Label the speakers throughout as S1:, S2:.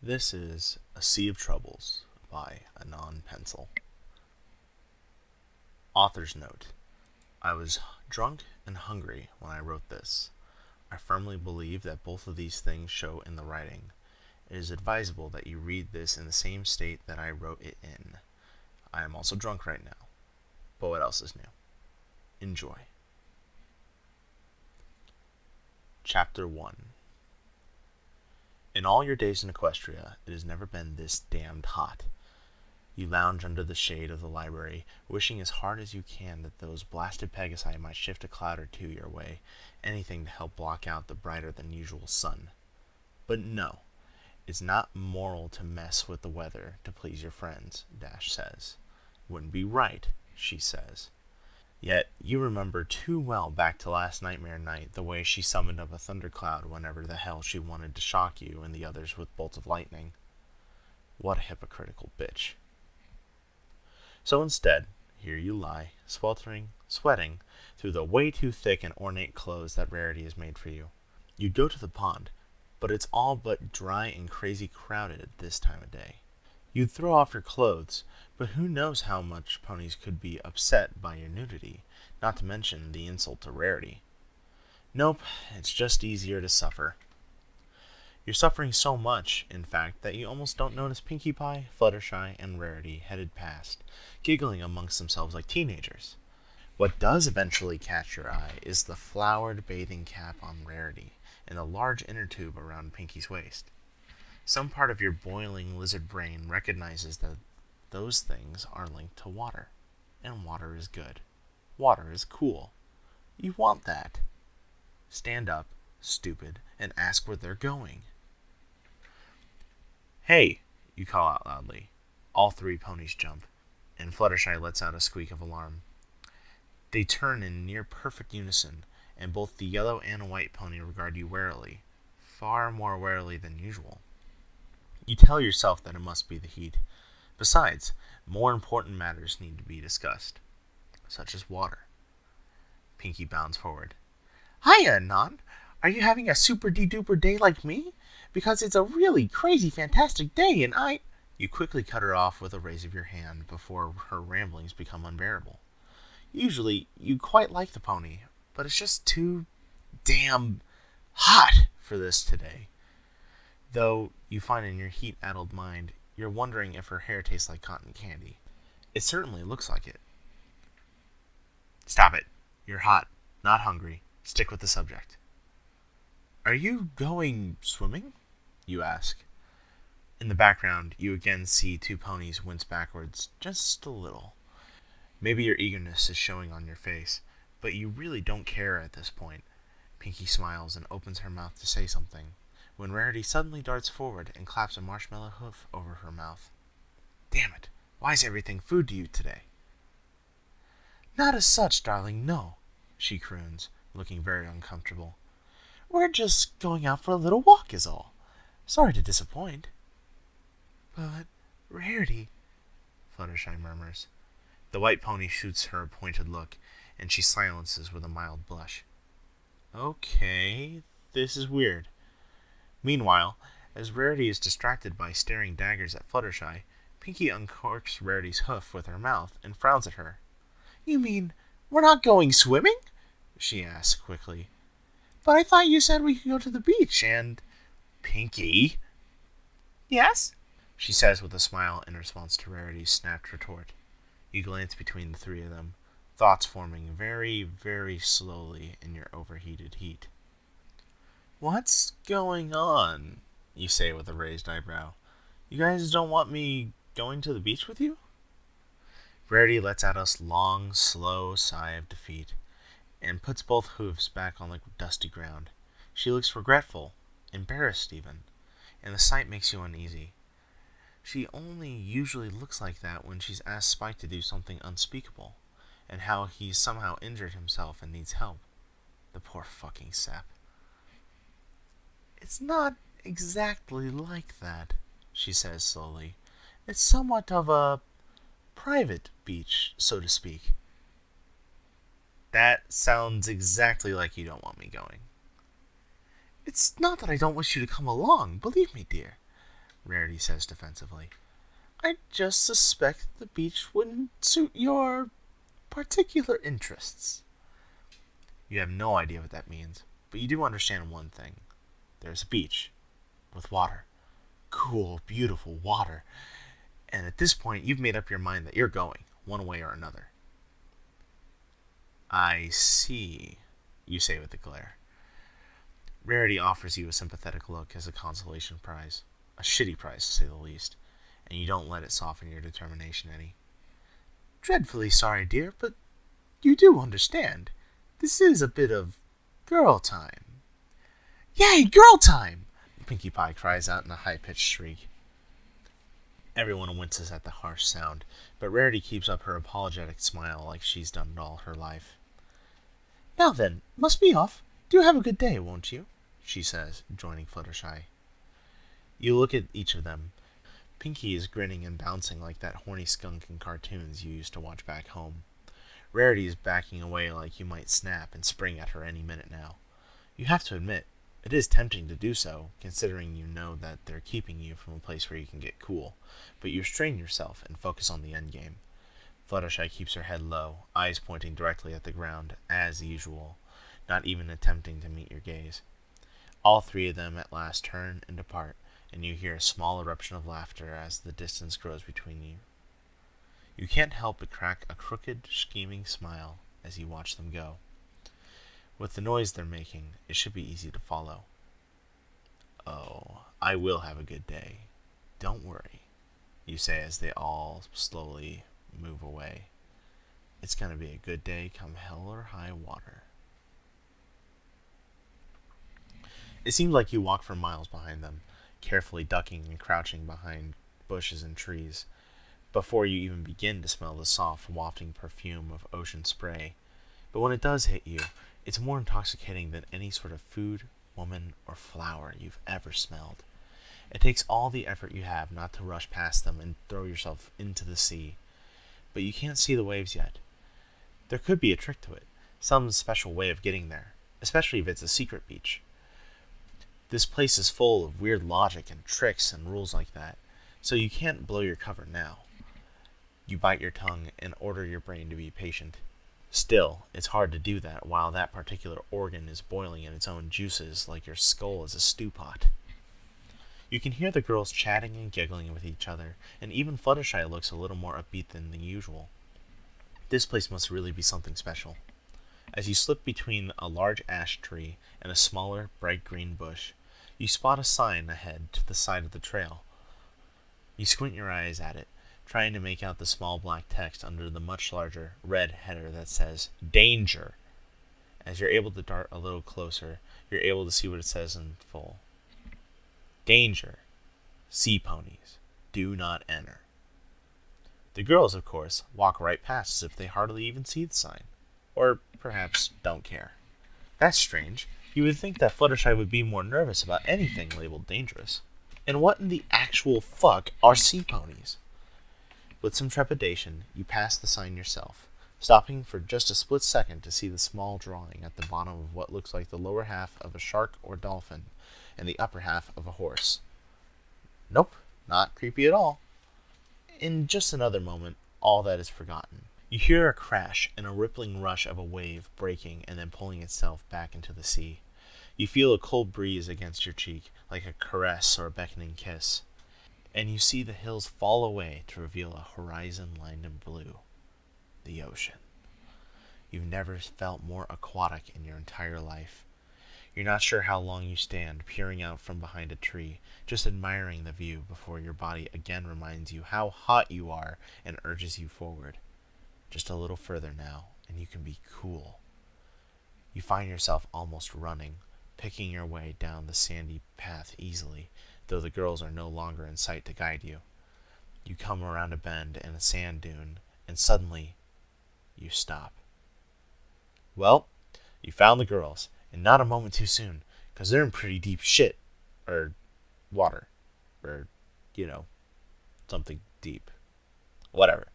S1: This is A Sea of Troubles by Anonpencil. Author's note. I was drunk and hungry when I wrote this. I firmly believe that both of these things show in the writing. It is advisable that you read this in the same state that I wrote it in. I am also drunk right now. But what else is new? Enjoy. Chapter 1. In all your days in Equestria, it has never been this damned hot. You lounge under the shade of the library, wishing as hard as you can that those blasted Pegasi might shift a cloud or two your way, anything to help block out the brighter than usual sun. But no, it's not moral to mess with the weather to please your friends, Dash says. Wouldn't be right, she says. Yet you remember too well back to last Nightmare Night the way she summoned up a thundercloud whenever the hell she wanted to shock you and the others with bolts of lightning. What a hypocritical bitch. So instead, here you lie, sweltering, sweating, through the way too thick and ornate clothes that Rarity has made for you. You'd go to the pond, but it's all but dry and crazy crowded at this time of day. You'd throw off your clothes, but who knows how much ponies could be upset by your nudity, not to mention the insult to Rarity. Nope, it's just easier to suffer. You're suffering so much, in fact, that you almost don't notice Pinkie Pie, Fluttershy, and Rarity headed past, giggling amongst themselves like teenagers. What does eventually catch your eye is the flowered bathing cap on Rarity, and the large inner tube around Pinkie's waist. Some part of your boiling lizard brain recognizes that those things are linked to water, and water is good. Water is cool. You want that. Stand up, stupid, and ask where they're going. Hey, you call out loudly. All three ponies jump, and Fluttershy lets out a squeak of alarm. They turn in near perfect unison, and both the yellow and white pony regard you warily, far more warily than usual. You tell yourself that it must be the heat. Besides, more important matters need to be discussed, such as water. Pinkie bounds forward. Hiya, Anon! Are you having a super-de-duper day like me? Because it's a really crazy, fantastic day, and I... You quickly cut her off with a raise of your hand before her ramblings become unbearable. Usually, you quite like the pony, but it's just too damn hot for this today. Though you find in your heat-addled mind, you're wondering if her hair tastes like cotton candy. It certainly looks like it. Stop it. You're hot, not hungry. Stick with the subject. Are you going swimming? You ask. In the background, you again see two ponies wince backwards, just a little. Maybe your eagerness is showing on your face, but you really don't care at this point. Pinkie smiles and opens her mouth to say something, when Rarity suddenly darts forward and claps a marshmallow hoof over her mouth. Damn it, why is everything food to you today? Not as such, darling, no, she croons, looking very uncomfortable. We're just going out for a little walk is all. Sorry to disappoint. But, Rarity, Fluttershy murmurs. The white pony shoots her a pointed look, and she silences with a mild blush. Okay, this is weird. Meanwhile, as Rarity is distracted by staring daggers at Fluttershy, Pinkie uncorks Rarity's hoof with her mouth and frowns at her. You mean, we're not going swimming? She asks quickly. But I thought you said we could go to the beach and... Pinkie? Yes? She says with a smile in response to Rarity's snapped retort. You glance between the three of them, thoughts forming very, very slowly in your overheated heat. What's going on? You say with a raised eyebrow. You guys don't want me going to the beach with you? Rarity lets out a long, slow sigh of defeat, and puts both hooves back on the dusty ground. She looks regretful, embarrassed even, and the sight makes you uneasy. She only usually looks like that when she's asked Spike to do something unspeakable, and how he's somehow injured himself and needs help. The poor fucking sap. It's not exactly like that, she says slowly. It's somewhat of a private beach, so to speak. That sounds exactly like you don't want me going. It's not that I don't wish you to come along, believe me, dear. Rarity says defensively. I just suspect the beach wouldn't suit your particular interests. You have no idea what that means, but you do understand one thing. There's a beach with water. Cool, beautiful water. And at this point, you've made up your mind that you're going, one way or another. I see, you say with a glare. Rarity offers you a sympathetic look as a consolation prize. A shitty prize, to say the least. And you don't let it soften your determination any. Dreadfully sorry, dear, but you do understand. This is a bit of girl time. Yay, girl time! Pinkie Pie cries out in a high-pitched shriek. Everyone winces at the harsh sound, but Rarity keeps up her apologetic smile like she's done it all her life. Now then, must be off. Do have a good day, won't you? She says, joining Fluttershy. You look at each of them. Pinkie is grinning and bouncing like that horny skunk in cartoons you used to watch back home. Rarity is backing away like you might snap and spring at her any minute now. You have to admit, it is tempting to do so, considering you know that they're keeping you from a place where you can get cool, but you restrain yourself and focus on the endgame. Fluttershy keeps her head low, eyes pointing directly at the ground, as usual, not even attempting to meet your gaze. All three of them at last turn and depart, and you hear a small eruption of laughter as the distance grows between you. You can't help but crack a crooked, scheming smile as you watch them go. With the noise they're making, it should be easy to follow. Oh, I will have a good day. Don't worry, you say as they all slowly move away. It's going to be a good day come hell or high water. It seems like you walk for miles behind them, carefully ducking and crouching behind bushes and trees, before you even begin to smell the soft, wafting perfume of ocean spray. But when it does hit you, it's more intoxicating than any sort of food, woman, or flower you've ever smelled. It takes all the effort you have not to rush past them and throw yourself into the sea. But you can't see the waves yet. There could be a trick to it, some special way of getting there, especially if it's a secret beach. This place is full of weird logic and tricks and rules like that, so you can't blow your cover now. You bite your tongue and order your brain to be patient. Still, it's hard to do that while that particular organ is boiling in its own juices like your skull is a stew pot. You can hear the girls chatting and giggling with each other, and even Fluttershy looks a little more upbeat than usual. This place must really be something special. As you slip between a large ash tree and a smaller, bright green bush, you spot a sign ahead to the side of the trail. You squint your eyes at it, trying to make out the small black text under the much larger red header that says, Danger! As you're able to dart a little closer, you're able to see what it says in full. Danger. Sea ponies. Do not enter. The girls, of course, walk right past as if they hardly even see the sign. Or perhaps don't care. That's strange. You would think that Fluttershy would be more nervous about anything labeled dangerous. And what in the actual fuck are sea ponies? With some trepidation, you pass the sign yourself, stopping for just a split second to see the small drawing at the bottom of what looks like the lower half of a shark or dolphin and the upper half of a horse. Nope, not creepy at all. In just another moment, all that is forgotten. You hear a crash and a rippling rush of a wave breaking and then pulling itself back into the sea. You feel a cold breeze against your cheek, like a caress or a beckoning kiss. And you see the hills fall away to reveal a horizon lined in blue. The ocean. You've never felt more aquatic in your entire life. You're not sure how long you stand, peering out from behind a tree, just admiring the view before your body again reminds you how hot you are and urges you forward. Just a little further now, and you can be cool. You find yourself almost running, picking your way down the sandy path easily, though the girls are no longer in sight to guide you. You come around a bend in a sand dune, and suddenly, you stop. Well, you found the girls, and not a moment too soon, 'cause they're in pretty deep shit. Water. Something deep. Whatever.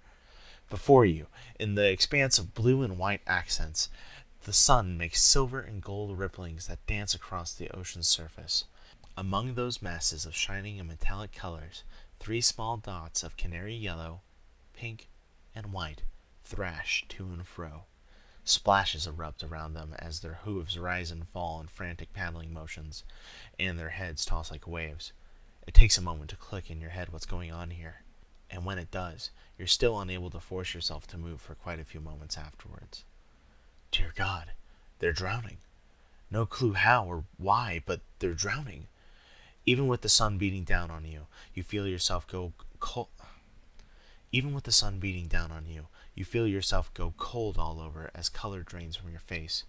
S1: Before you, in the expanse of blue and white accents, the sun makes silver and gold ripplings that dance across the ocean's surface. Among those masses of shining and metallic colors, 3 small dots of canary yellow, pink, and white thrash to and fro. Splashes erupt around them as their hooves rise and fall in frantic paddling motions, and their heads toss like waves. It takes a moment to click in your head what's going on here, and when it does, you're still unable to force yourself to move for quite a few moments afterwards. Dear God, they're drowning. No clue how or why, but they're drowning. Even with the sun beating down on you, you feel yourself go cold. Even with the sun beating down on you, you feel yourself go cold all over as color drains from your face.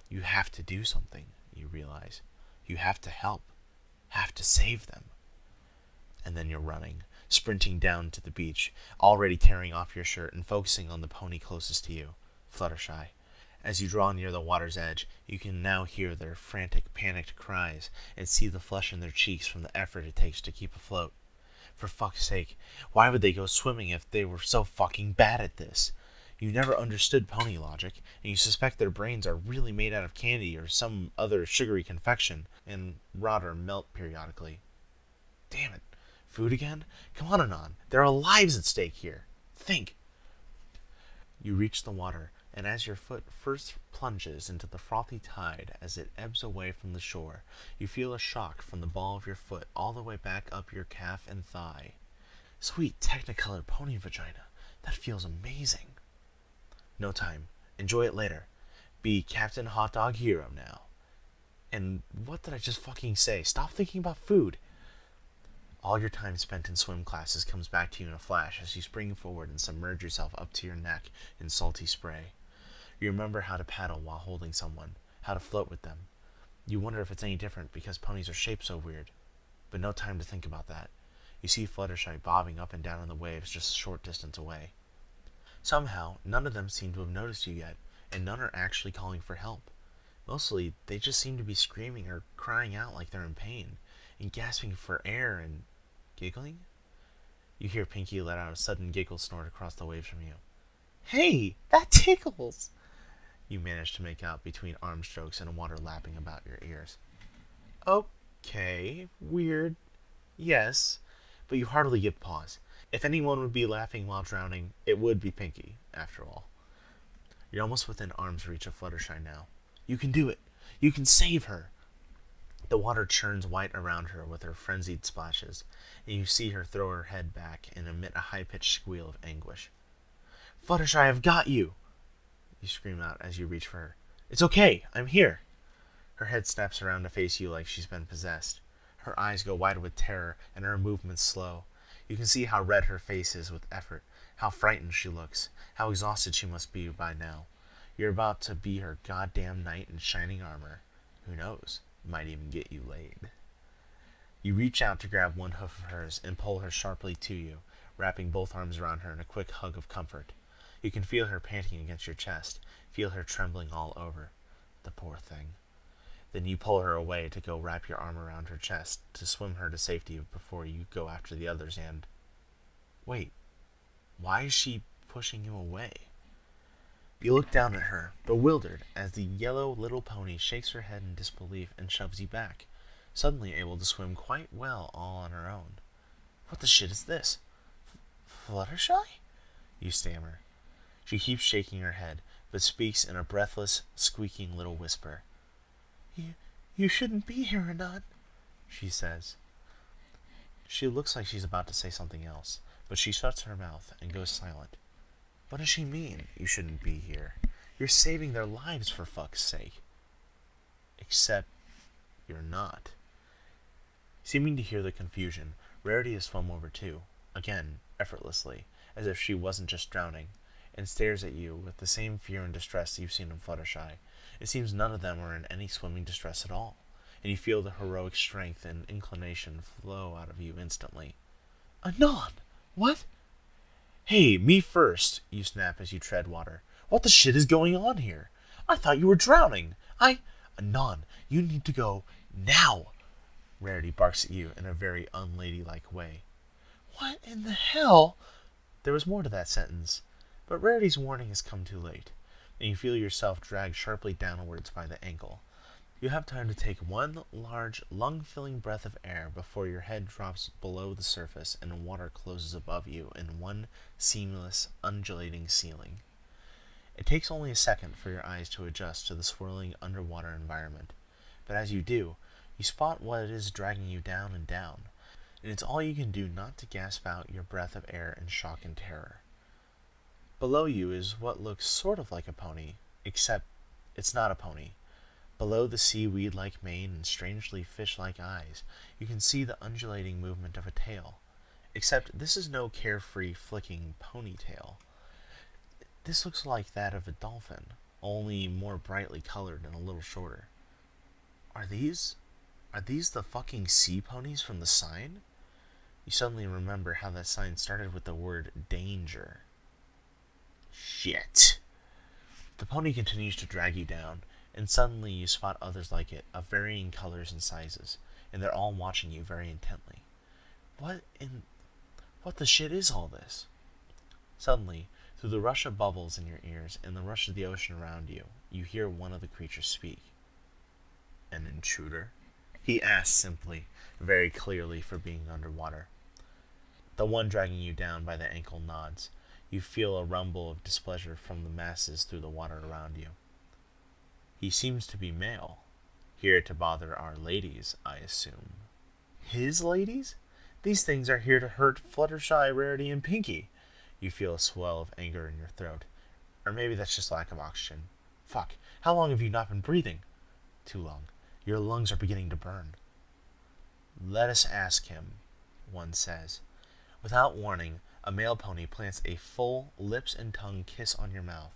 S1: You have to do something, you realize. You have to help. Have to save them. And then you're running, sprinting down to the beach, already tearing off your shirt and focusing on the pony closest to you, Fluttershy. As you draw near the water's edge, you can now hear their frantic, panicked cries and see the flush in their cheeks from the effort it takes to keep afloat. For fuck's sake, why would they go swimming if they were so fucking bad at this? You never understood pony logic, and you suspect their brains are really made out of candy or some other sugary confection, and rot or melt periodically. Damn it. Food again? Come on, Anon. There are lives at stake here. Think. You reach the water, and as your foot first plunges into the frothy tide as it ebbs away from the shore, you feel a shock from the ball of your foot all the way back up your calf and thigh. Sweet technicolor pony vagina. That feels amazing. No time. Enjoy it later. Be Captain Hot Dog Hero now. And what did I just fucking say? Stop thinking about food. All your time spent in swim classes comes back to you in a flash as you spring forward and submerge yourself up to your neck in salty spray. You remember how to paddle while holding someone, how to float with them. You wonder if it's any different because ponies are shaped so weird. But no time to think about that. You see Fluttershy bobbing up and down on the waves just a short distance away. Somehow, none of them seem to have noticed you yet, and none are actually calling for help. Mostly, they just seem to be screaming or crying out like they're in pain, and gasping for air and giggling? You hear Pinky let out a sudden giggle snort across the waves from you. Hey, that tickles! You manage to make out between arm strokes and water lapping about your ears. Okay, weird. Yes, but you hardly give pause. If anyone would be laughing while drowning, it would be Pinky, after all. You're almost within arm's reach of Fluttershy now. You can do it! You can save her! The water churns white around her with her frenzied splashes, and you see her throw her head back and emit a high-pitched squeal of anguish. Fluttershy, I've got you! You scream out as you reach for her. It's okay, I'm here! Her head snaps around to face you like she's been possessed. Her eyes go wide with terror, and her movements slow. You can see how red her face is with effort, how frightened she looks, how exhausted she must be by now. You're about to be her goddamn knight in shining armor. Who knows? Might even get you laid. You reach out to grab one hoof of hers and pull her sharply to you, wrapping both arms around her in a quick hug of comfort. You can feel her panting against your chest, feel her trembling all over. The poor thing. Then you pull her away to go wrap your arm around her chest to swim her to safety before you go after the others and... Wait, why is she pushing you away? You look down at her, bewildered, as the yellow little pony shakes her head in disbelief and shoves you back, suddenly able to swim quite well all on her own. What the shit is this? Fluttershy? You stammer. She keeps shaking her head, but speaks in a breathless, squeaking little whisper. You shouldn't be here, Anon, she says. She looks like she's about to say something else, but she shuts her mouth and goes silent. What does she mean, you shouldn't be here? You're saving their lives, for fuck's sake. Except you're not. Seeming to hear the confusion, Rarity has swum over too, again, effortlessly, as if she wasn't just drowning, and stares at you with the same fear and distress you've seen in Fluttershy. It seems none of them are in any swimming distress at all, and you feel the heroic strength and inclination flow out of you instantly. Anon! What? Hey, me first, you snap as you tread water. What the shit is going on here? I thought you were drowning. Anon, you need to go now. Rarity barks at you in a very unladylike way. What in the hell? There was more to that sentence, but Rarity's warning has come too late, and you feel yourself dragged sharply downwards by the ankle. You have time to take one large, lung-filling breath of air before your head drops below the surface and water closes above you in one seamless, undulating ceiling. It takes only a second for your eyes to adjust to the swirling underwater environment, but as you do, you spot what it is dragging you down and down, and it's all you can do not to gasp out your breath of air in shock and terror. Below you is what looks sort of like a pony, except it's not a pony. Below the seaweed-like mane and strangely fish-like eyes, you can see the undulating movement of a tail. Except this is no carefree, flicking ponytail. This looks like that of a dolphin, only more brightly colored and a little shorter. Are these the fucking sea ponies from the sign? You suddenly remember how that sign started with the word danger. Shit. The pony continues to drag you down, and suddenly you spot others like it, of varying colors and sizes, and they're all watching you very intently. What the shit is all this? Suddenly, through the rush of bubbles in your ears and the rush of the ocean around you, you hear one of the creatures speak. An intruder? He asks simply, very clearly for being underwater. The one dragging you down by the ankle nods. You feel a rumble of displeasure from the masses through the water around you. He seems to be male. Here to bother our ladies, I assume. His ladies? These things are here to hurt Fluttershy, Rarity, and Pinky. You feel a swell of anger in your throat. Or maybe that's just lack of oxygen. Fuck, how long have you not been breathing? Too long. Your lungs are beginning to burn. Let us ask him, one says. Without warning, a male pony plants a full lips and tongue kiss on your mouth.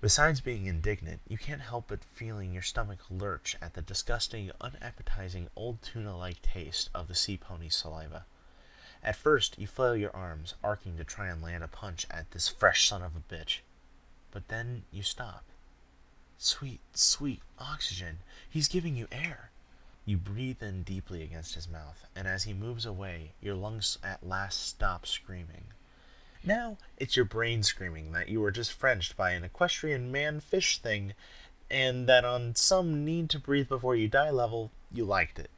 S1: Besides being indignant, you can't help but feeling your stomach lurch at the disgusting, unappetizing, old tuna-like taste of the sea pony's saliva. At first, you flail your arms, arcing to try and land a punch at this fresh son of a bitch. But then you stop. Sweet, sweet oxygen. He's giving you air. You breathe in deeply against his mouth, and as he moves away, your lungs at last stop screaming. Now it's your brain screaming that you were just Frenched by an equestrian man-fish thing, and that on some need-to-breathe-before-you-die level, you liked it.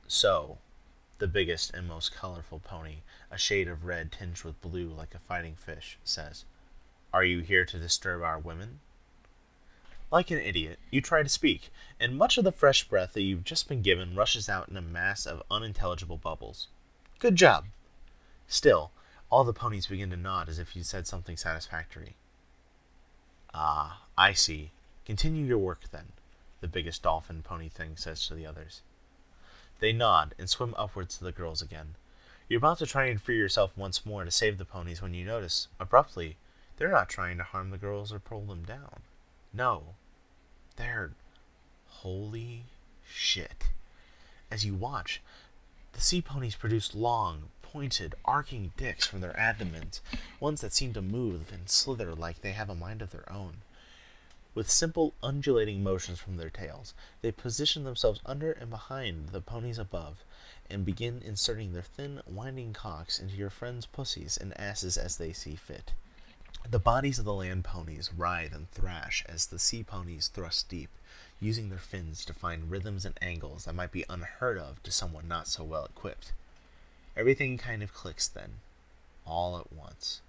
S1: So, the biggest and most colorful pony, a shade of red tinged with blue like a fighting fish, says, "Are you here to disturb our women?" Like an idiot, you try to speak, and much of the fresh breath that you've just been given rushes out in a mass of unintelligible bubbles. Good job! Still, all the ponies begin to nod as if you said something satisfactory. Ah, I see. Continue your work, then, the biggest dolphin pony thing says to the others. They nod and swim upwards to the girls again. You're about to try and free yourself once more to save the ponies when you notice, abruptly, they're not trying to harm the girls or pull them down. No. They're... Holy shit. As you watch, the sea ponies produce long, pointed, arcing dicks from their abdomens, ones that seem to move and slither like they have a mind of their own. With simple, undulating motions from their tails, they position themselves under and behind the ponies above, and begin inserting their thin, winding cocks into your friends' pussies and asses as they see fit. The bodies of the land ponies writhe and thrash as the sea ponies thrust deep, using their fins to find rhythms and angles that might be unheard of to someone not so well equipped. Everything kind of clicks then, all at once.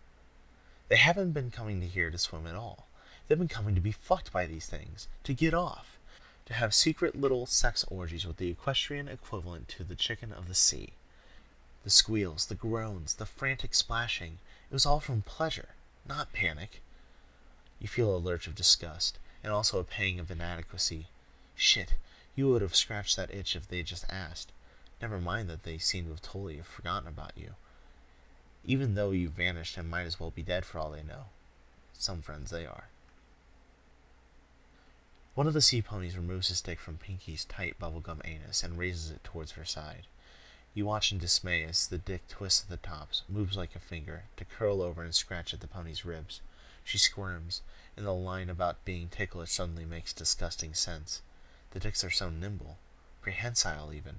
S1: They haven't been coming to here to swim at all. They've been coming to be fucked by these things, to get off, to have secret little sex orgies with the equestrian equivalent to the chicken of the sea. The squeals, the groans, the frantic splashing, it was all from pleasure, not panic. You feel a lurch of disgust, and also a pang of inadequacy. Shit, you would have scratched that itch if they'd just asked. Never mind that they seem to have totally forgotten about you. Even though you vanished and might as well be dead for all they know. Some friends they are. One of the sea ponies removes his stick from Pinky's tight bubblegum anus and raises it towards her side. You watch in dismay as the dick twists at the tops, moves like a finger, to curl over and scratch at the pony's ribs. She squirms, and the line about being ticklish suddenly makes disgusting sense. The dicks are so nimble, prehensile even.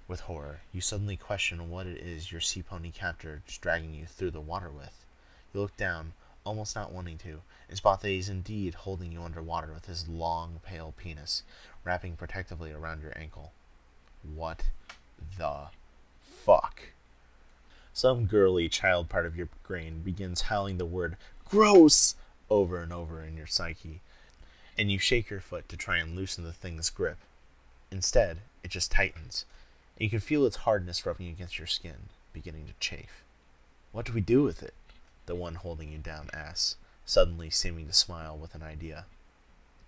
S1: With horror, you suddenly question what it is your sea pony captor is dragging you through the water with. You look down, almost not wanting to, and spot that he's indeed holding you underwater with his long, pale penis, wrapping protectively around your ankle. What the fuck? Some girly child part of your brain begins howling the word gross over and over in your psyche, and you shake your foot to try and loosen the thing's grip. Instead, it just tightens, and you can feel its hardness rubbing against your skin, beginning to chafe. What do we do with it? The one holding you down asks, suddenly seeming to smile with an idea.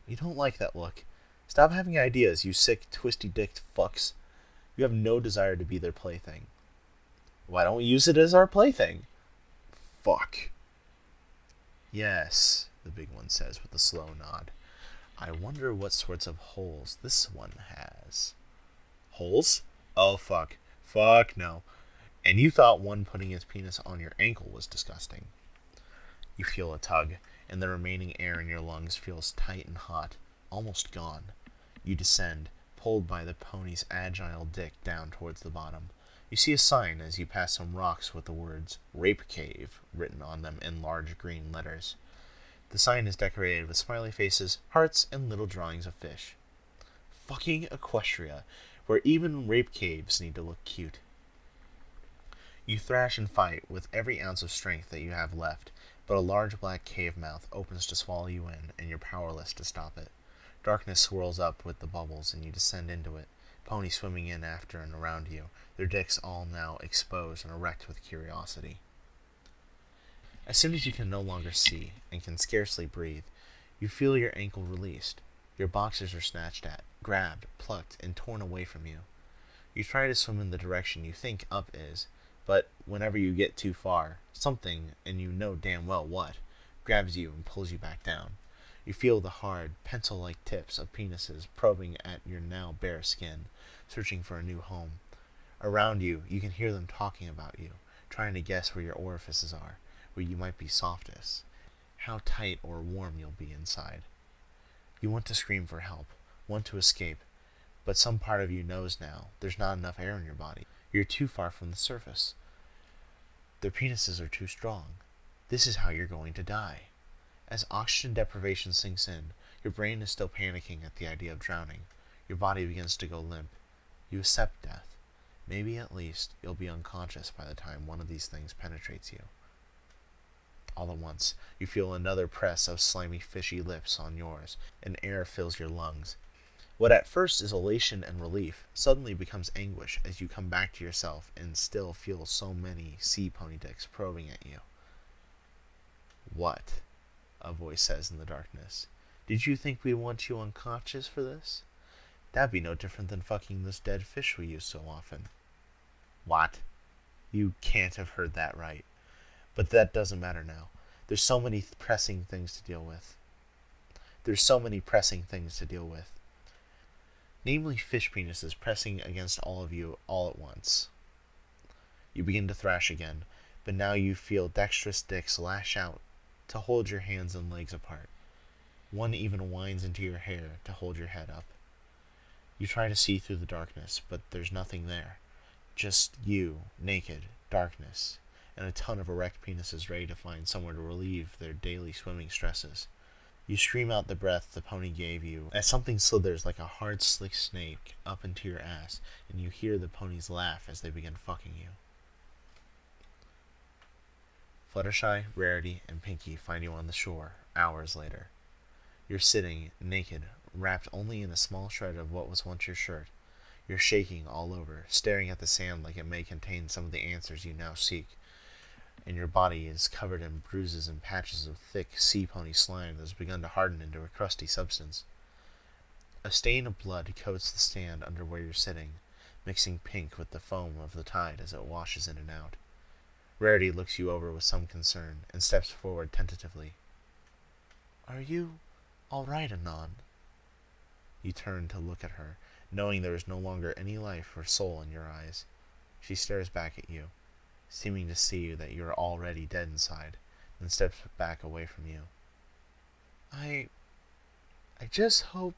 S1: You don't like that look. Stop having ideas, you sick, twisty-dicked fucks. You have no desire to be their plaything. Why don't we use it as our plaything? Fuck. Yes, the big one says with a slow nod. I wonder what sorts of holes this one has. Holes? Oh, fuck. Fuck no. And you thought one putting his penis on your ankle was disgusting. You feel a tug, and the remaining air in your lungs feels tight and hot, almost gone. You descend, pulled by the pony's agile dick down towards the bottom. You see a sign as you pass some rocks with the words Rape Cave written on them in large green letters. The sign is decorated with smiley faces, hearts, and little drawings of fish. Fucking Equestria, where even rape caves need to look cute. You thrash and fight with every ounce of strength that you have left, but a large black cave mouth opens to swallow you in, and you're powerless to stop it. Darkness swirls up with the bubbles, and you descend into it, pony swimming in after and around you, their dicks all now exposed and erect with curiosity. As soon as you can no longer see, and can scarcely breathe, you feel your ankle released. Your boxers are snatched at, grabbed, plucked, and torn away from you. You try to swim in the direction you think up is, but whenever you get too far, something, and you know damn well what, grabs you and pulls you back down. You feel the hard, pencil-like tips of penises probing at your now bare skin, searching for a new home. Around you, you can hear them talking about you, trying to guess where your orifices are, where you might be softest, how tight or warm you'll be inside. You want to scream for help, want to escape, but some part of you knows now there's not enough air in your body. You're too far from the surface. Their penises are too strong. This is how you're going to die. As oxygen deprivation sinks in, your brain is still panicking at the idea of drowning. Your body begins to go limp. You accept death. Maybe at least you'll be unconscious by the time one of these things penetrates you. All at once, you feel another press of slimy, fishy lips on yours, and air fills your lungs. What at first is elation and relief suddenly becomes anguish as you come back to yourself and still feel so many sea pony dicks probing at you. What? A voice says in the darkness. Did you think we'd want you unconscious for this? That'd be no different than fucking those dead fish we use so often. What? You can't have heard that right. But that doesn't matter now. There's so many pressing things to deal with. Namely fish penises pressing against all of you all at once. You begin to thrash again, but now you feel dexterous dicks lash out to hold your hands and legs apart. One even winds into your hair to hold your head up. You try to see through the darkness, but there's nothing there. Just you, naked, darkness, and a ton of erect penises ready to find somewhere to relieve their daily swimming stresses. You scream out the breath the pony gave you as something slithers like a hard, slick snake up into your ass, and you hear the ponies laugh as they begin fucking you. Fluttershy, Rarity, and Pinky find you on the shore, hours later. You're sitting, naked, wrapped only in a small shred of what was once your shirt. You're shaking all over, staring at the sand like it may contain some of the answers you now seek, and your body is covered in bruises and patches of thick sea pony slime that has begun to harden into a crusty substance. A stain of blood coats the sand under where you're sitting, mixing pink with the foam of the tide as it washes in and out. Rarity looks you over with some concern, and steps forward tentatively. Are you all right, Anon? You turn to look at her, knowing there is no longer any life or soul in your eyes. She stares back at you, seeming to see that you are already dead inside, then steps back away from you. I just hope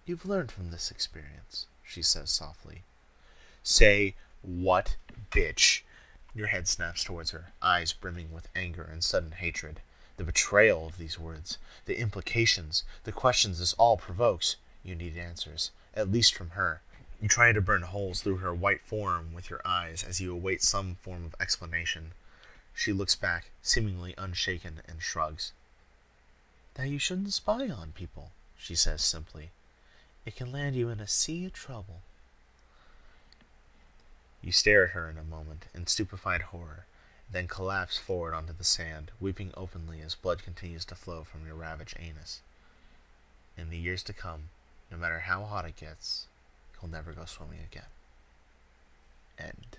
S1: you've learned from this experience, she says softly. Say what, bitch? Your head snaps towards her, eyes brimming with anger and sudden hatred. The betrayal of these words, the implications, the questions this all provokes. You need answers, at least from her. You try to burn holes through her white form with your eyes as you await some form of explanation. She looks back, seemingly unshaken, and shrugs. That you shouldn't spy on people, she says simply. It can land you in a sea of trouble. You stare at her in a moment, in stupefied horror, then collapse forward onto the sand, weeping openly as blood continues to flow from your ravaged anus. In the years to come, no matter how hot it gets, you'll never go swimming again. End.